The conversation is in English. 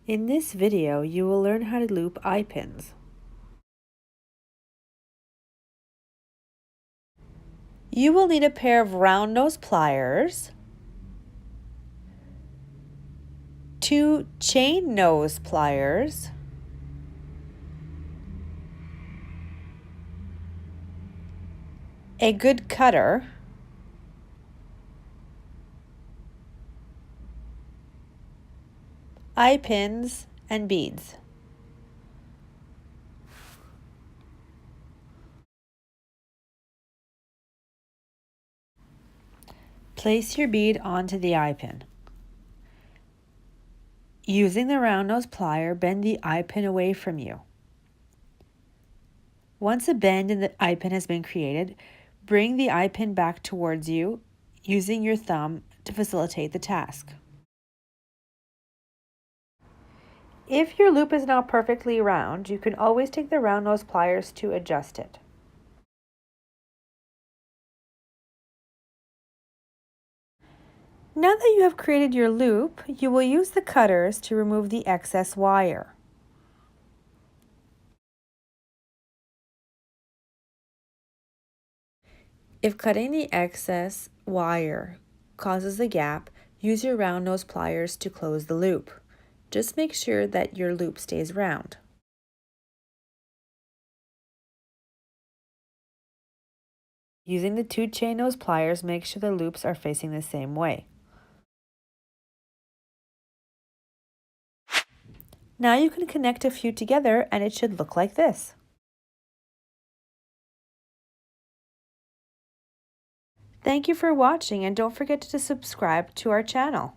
In this video, you will learn how to loop eye pins. You will need a pair of round nose pliers, 2 chain nose pliers, a good cutter, eye pins, and beads. Place your bead onto the eye pin. Using the round nose plier, bend the eye pin away from you. Once a bend in the eye pin has been created, bring the eye pin back towards you using your thumb to facilitate the task. If your loop is not perfectly round, you can always take the round nose pliers to adjust it. Now that you have created your loop, you will use the cutters to remove the excess wire. If cutting the excess wire causes a gap, use your round nose pliers to close the loop. Just make sure that your loop stays round. Using the 2 chain nose pliers, make sure the loops are facing the same way. Now you can connect a few together and it should look like this. Thank you for watching and don't forget to subscribe to our channel.